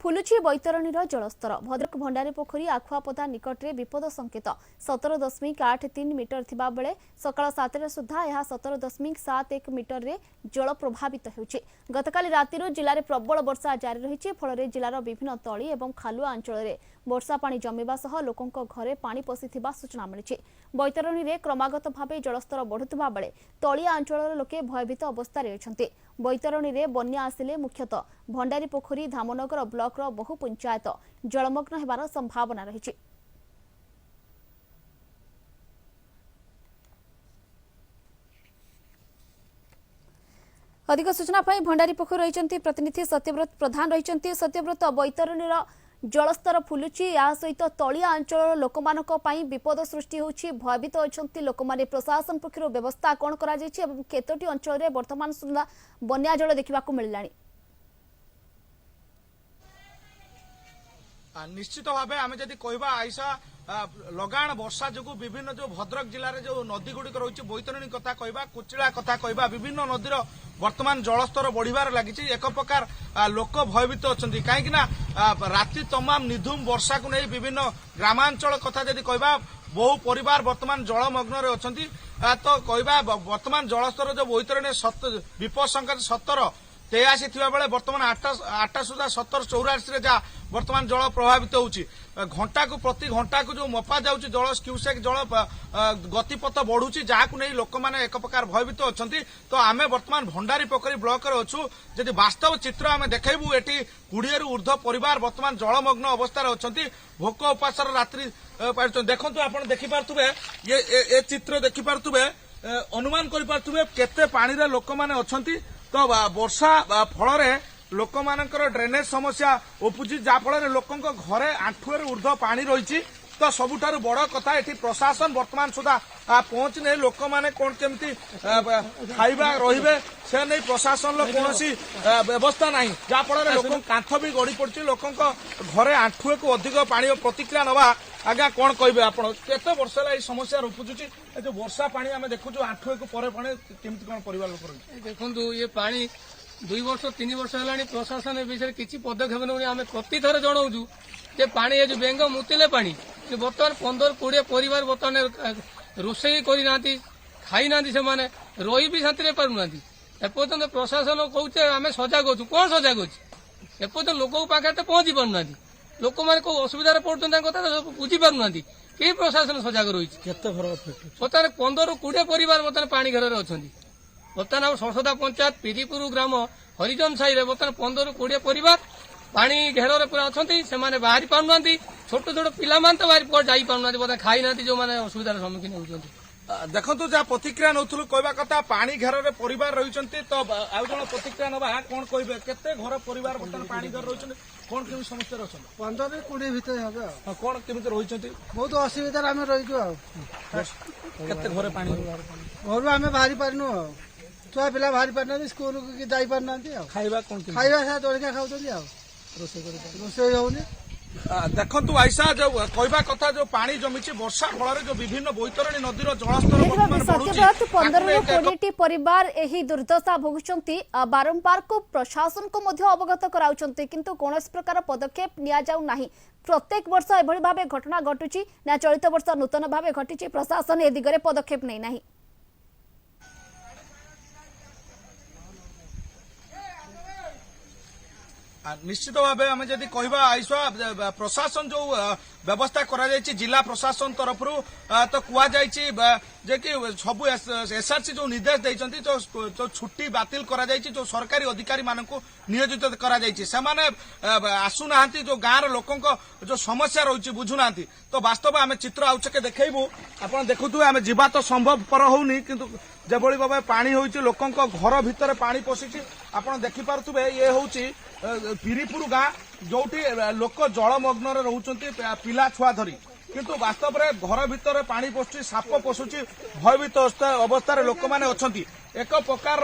फुलुची बैतरणीर जलस्तर भद्रक भंडारी पोखरी आखुआपदा निकटरे विपद संकेत 17.83 मीटर थिबा बेले सकाळ 7 सुधा यह 17.71 मीटर रे जल प्रभावित होउछि। गतकाली रातिरु जिल्ला रे प्रबल वर्षा जारी रहिछि। फଳରେ जिल्लार विभिन्न तळी एवं खालुआ अंचल रे वर्षा पानी जमिबा सह लोकंक घरे पानी पसिथिबा सूचना मिलिछि। बैतरणी रे क्रमागत भावे जलस्तर बढ़ुथिबा बेले तळिया अंचलर लोके भयभीत अवस्था रे अछन्ति। बैतरणी रे बन्या आसिले मुख्यतः भंडारी पोखरी धामनगर ब्लॉक रो बहु पंचायत जलमग्न हेबार संभावना रहिछि। अधिक सूचना पाई भंडारी पोखरी रहिचंती प्रतिनिधि सत्यव्रत प्रधान रहिचंती। सत्यव्रत बैतरणीर जलस्तर फुलुची या सहित तळिया अंचल लोकमानक पई विपद सृष्टि होछि। भयभीत अछंती लोकमाने प्रशासन पक्षरु व्यवस्था कोन करा जायछि एवं केतोटी अंचल रे वर्तमान सुधा बन्या जल देखिबाकू मिललानी। निश्चित भाव आम जदि कहवा आईसा लगाण वर्षा जो विभिन्न जो भद्रक जिले में जो नदी गुड़िक रही बैतरणी कथा कहवा कुचिला कथा कहवा विभिन्न नदीर वर्तमान जलस्तर बढ़िबार लगी। एक प्रकार लोक भयभीत अच्छा कहीं राति तमाम निधुम वर्षा को नहीं विभिन्न ग्रामांचल कथा जदि कहवा बहु परिवार वर्तमान जलमग्न अच्छा तो कहवा वर्तमान जलस्तर जो बैतरणी विपद संकेत 1783 थिबा बेले वर्तमान 8 सुधा 1784 जहाँ वर्तमान जल प्रभावित होउछि। घंटा को प्रति घंटा को जो मपा जाउछि जल क्यूसेक जल गतिपथ बढ़ुछि जहाँ को नहीं लोक माने एक प्रकार भयभीत अछंती। तो आमे वर्तमान भंडारी पोखरी ब्लॉक रे अछु। जदि वास्तव चित्र आमे देखैबु एटी 20 रु ऊर्ध्व परिवार वर्तमान जलमग्न अवस्था रे अछंती। भोक उपासर रात्रि पारछन देखंतु आपण देखि पारथुबे ये चित्र देखि पारथुबे अनुमान करि पारथुबे केते पानी रे लोक माने अछंती। तो वर्षा फल लोक मानकर ड्रेनेज समस्या उपुजी जहाँफल लोकों घरे आंठुए ऊर्ध्व पानी रही। तो सबुठारु बड़ कथा एठी प्रशासन वर्तमान सुधा पहुंचने लोक माने कोन केमती खाइबा रहिबे से नहीं प्रशासन कौन व्यवस्था नहीं जहाँफल लोक कांथ भी गड़ी पड़ी लोकों घरे आंठुए को अधिक पानी प्रतिक्रिया नवा आज्ञा कौन कहे आप केते वर्ष है समस्या उपुजुची जो वर्षा पानी आम देखु आंठुए को पर पानी केमती कौन परिवार लोक रही देखु ये पानी 2 वर्ष 3 वर्ष है प्रशासन विषय किसी पदक्षेप नहीं आम प्रति थर जनाऊँ जे पानी ये जो बेंग मुतिले पानी बर्तमान 15-20 परिवार बर्तमान रोषे करना खाई ना से माने रही भी शांति पारना एपर्तंत प्रशासन कहे आम सजग अच्छु कौन सजग अच्छे एपर्तंत लोक पाखे तो पहुंची पारना लोक मैंने कौ असुविधा पड़ते कथा बुझी पारना कहीं प्रशासन सजग रही बर्तमान 15-20 परिवार बर्तमान पानी घर अच्छा बर्तमान आम सरसदा पंचायत पीरीपुर ग्राम हरिजन साई बर्तमान 15-20 परिवार पानी घेर पूरा अच्छा से बाहरी पारना छोट छोट पिला तो बाहर जाई पारना बर्तमान खाई ना जो मैंने असुविधार सम्मुखीन होती। देखु जहाँ प्रतिक्रिया नौलु कहवा कथा पानी घेर परिवार रही तो आउ जन प्रतिक्रिया नवा कौन कहे केते घर परिवार बर्तमान पानी घर रही कौन केमी समस्या अच्छा 15-20 भितर हम कौन केमी रही बहुत असुविधा आम रही केते घरे पानी घर आम बाहरी पारनु छुआ पिला बाहरी पारना स्कूल को जाई पारना खाइबा कौन खाइबा जलिया खाऊ रोषे होनी। देखु आईसा जो कहवा कथा जो पानी जमी वर्षा फल जो विभिन्न बैतरणी नदीर जलस्तर 15-20 परिवार एही दुर्दशा भोगुचंती बारंबार को प्रशासन को मध्य अवगत कराउचंती किंतु कौनसी प्रकार पदक्षेप निया जाउ नाही। प्रत्येक वर्ष एभଳି भाबे घटना घटुची ना चलित वर्ष नूतन भाबे घटिची प्रशासन ए दिगरे पदक्षेप नै नाही। निश्चित भाव आम जदि कहवा आईसा प्रशासन जो व्यवस्था करा जिला प्रशासन तरफ तो कहुई कि सब एसआरसी जो निर्देश देते जो छुट्टी बातिल करा जो सरकारी अधिकारी मान नियोजित करा आसुना जो गाँव लोकों जो समस्या रही बुझुना तो वास्तव आम चित्र आउछके देखू आप देखु आम जीवा तो संभवपर होनी किंतु जेभली भाव पानी हो लोकों घर भितर पानी पशिची आप देखिपे ये हूँ पीरीपुर गाँ जोटी लोक जलमग्न रोचंती पिला छुआ धरी किंतु वास्तव में घर भितर पानी पशुची साप पशुची भयभीत अवस्था लोक मैंने अच्छा एक प्रकार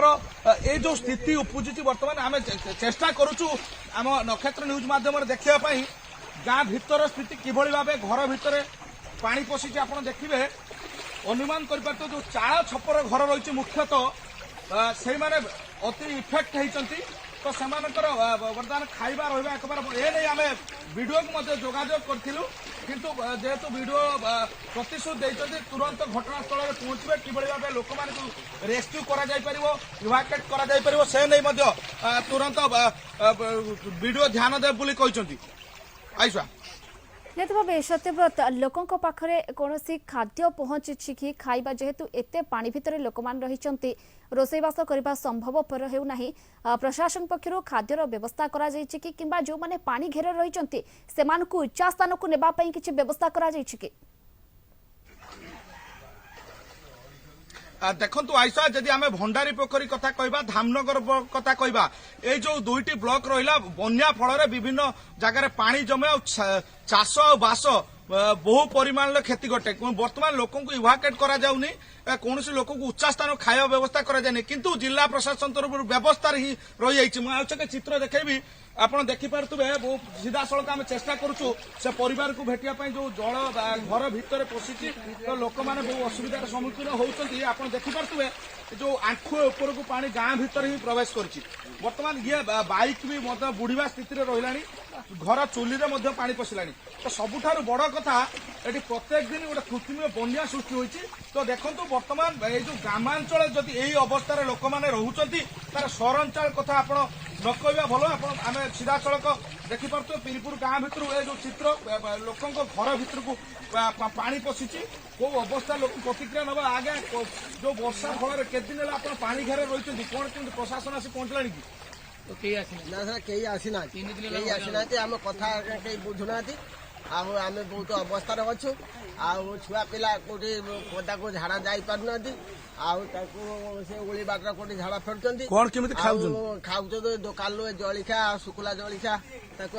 ये जो स्थिति उपुजी बर्तमान आम चेष्टा करुचु आम नक्षत्र न्यूज माध्यम देखापी गाँ भितर स्थिति किभली भाव घर भितर पानी पशिची आप देखिए अनुमान कर जो चाल छपर घर रही मुख्यतः से अति इफेक्ट होती तो सेमानकर बर्तमान खाइबा रहिबा एकबार ए नै आमे वीडियो को मध्ये जोगाजोग करथिलु किंतु जेहेतु वीडियो प्रतिश्रुति देइछथि तुरंत घटनास्थल रे पहुंचबे किबळी भाबे लोक मानकु रेस्क्यू करा जाय परिबो इवाकुएट करा जाय परिबो से नै मध्ये तुरंत वीडियो ध्यान दे बोली कहिसथि आइसा निहत भाव सत्यव्रत लोकों पाखरे कौन खाद्य पहुंची कि खाइबा जेहेतु एते पानी भितर लोक मान रही रोषेईवास करने संभव पर हेउना प्रशासन पक्षर खाद्यर व्यवस्था करा जायछि कि किंबा जो माने पानी घेर रही सेमानकु उच्चा स्थान को नेबा पई किछि व्यवस्था करा जायछि कि देखु आइसा जदि आम भंडारी पोखरी कथा कहबा धामनगर कथा कहबा ए जो दुईटी ब्लॉक रहिला बन्या फल विभिन्न जगार पानी जमे चाष बास बहु परिमाण क्षति घटे बर्तमान लोक इवाकुएट करा जाउनी कौन लोक उच्चा स्थान खाया व्यवस्था करा जाए किंतु जिला प्रशासन तरफ व्यवस्था ही रही जाइए मुझे चित्र देखी आपड़ देखिपे बहुत सीधा सड़क आम चेष्टा करुचु से परिवार को भेटिया जो जल घर भितर पशिची तो लोक मैंने बहुत असुविधार सम्मुखीन होती आप देखिपे जो आंखु ऊपर को पानी गाँ भीतर ही प्रवेश करी बर्तमान ये बाइक भी बुड़ीवा स्थित रहा घर चुली में पानी पशिला तो सबुठार बड़ कथा ये प्रत्येक दिन गोटे कृत्रिम बन्या सृष्टि होती तो देखो बर्तमान ये जो ग्रामांचल जदि यही अवस्था लोक मैंने रोचती तार सहरांचल कथा आप न कहवा भल आम सीधा सड़क देखिपे पिरीपुर गाँ भर ये जो चित्र लोक घर भर को पानी पशिची कौ अवस्था लोक प्रतिक्रिया ना आगे जो वर्षा फल केत दिन है पानी घेर रही कौन केमती प्रशासन आसी पहुंचला कि तो केही आसीना आम कथा कहीं बुझुना आम बहुत अवस्था अच्छु छुआ पिला कौटी पदा को झाड़ा जाई पारना उली बाटर कौटी झाड़ा फेरुंट कौन केमती खाऊ दुकान जलिखा शुक्ला जलिखा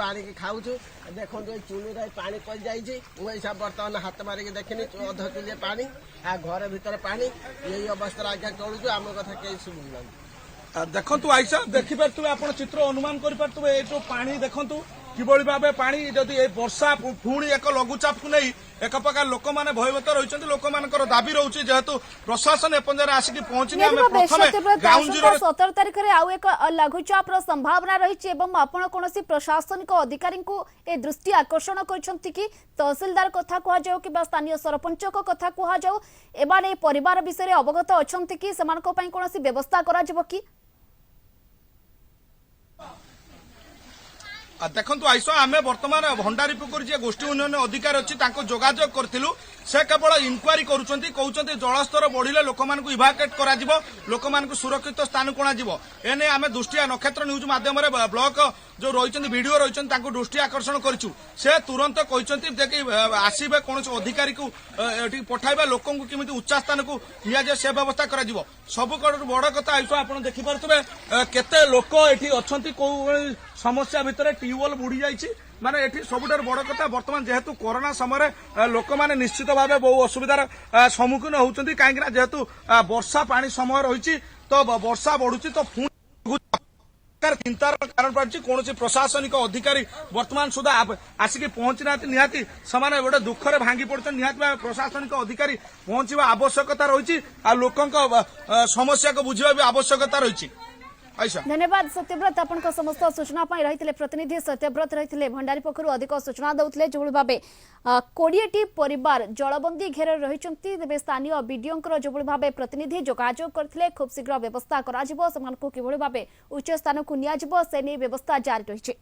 आनिकी खाऊ देखो चुनी पानी पड़ जाइए बर्तमान हाथ मारिक देखनी अध चुलिए पानी घर भीतर पानी यही अवस्था आज्ञा चलुचु आम कथा कहीं शुणुना देखु आइसा देखिपे आप चित्र अनुमान करें ये जो पानी देखु किभली भाव पानी जदि वर्षा पुणी एक लघुचाप को नहीं एक प्रकार लोक मैंने भयभीत रही लोक मान दाबी रोचे जेहेतु प्रशासन एपंजर आसिक पहुंची 17 तारीख में आउ एक लघुचाप संभावना रही कौन प्रशासनिक अधिकारी ए दृष्टि आकर्षण कर तहसिलदार कथा कहुओ कि स्थानीय सरपंच कथा कहुओ एमाने परिवार विषय अवगत अच्छा कि कौन व्यवस्था करा कि देखु आइस आम बर्तमान भंडारी पोखरी जी गोष्ठी उन्नयन अधिकारी अच्छी जोगाजोग करूँ से केवल इनक्वारी कहते जलस्तर बढ़िले लोक इवाकुएट करा लोक सुरक्षित स्थान को एने आम दृष्टि नक्षत्र न्यूज मध्यम ब्लॉक जो रही वीडियो रही दृष्टि आकर्षण करूँ से तुरंत कहते आसवे कौन अधिकारी को पठाइबा लोक केमी उच्चा स्थान को निया से व्यवस्था कर सब बड़ कथा आइस आप देखिपे केते लोक ये अच्छा कौ समस्या भितर ट्यूबवेल बुड़ी जाइए माने एठी सबुठार बड़ कथा बर्तमान जेहेतु कोरोना समय लोक मैंने निश्चित भाव बहु असुविधार सम्मुखीन होती कहीं जेहेतु वर्षा पानी समय रही तो वर्षा बढ़ुची तो चिंतार कारण पड़ी कौन प्रशासनिक अधिकारी वर्तमान सुधा आसिक पहुंची ना निहाती से गोटे दुखरे भांगी पड़ते निहाती प्रशासनिक अधिकारी पहुंचवा आवश्यकता रही लोक समस्या को बुझा भी आवश्यकता रही धन्यवाद सत्यव्रत आपण समस्त सूचना रही प्रतिनिधि सत्यव्रत रही भंडारी पोखर अधिक सूचना दौले जो भाव 20टी परिवार जलबंदी घेर रही तेज स्थानीय बीडीओ जो भाव प्रतिनिधि जोगाजोग करते खूब शीघ्र व्यवस्था करा किभली भाव उच्च स्थान को निया से नहीं व्यवस्था जारी रही।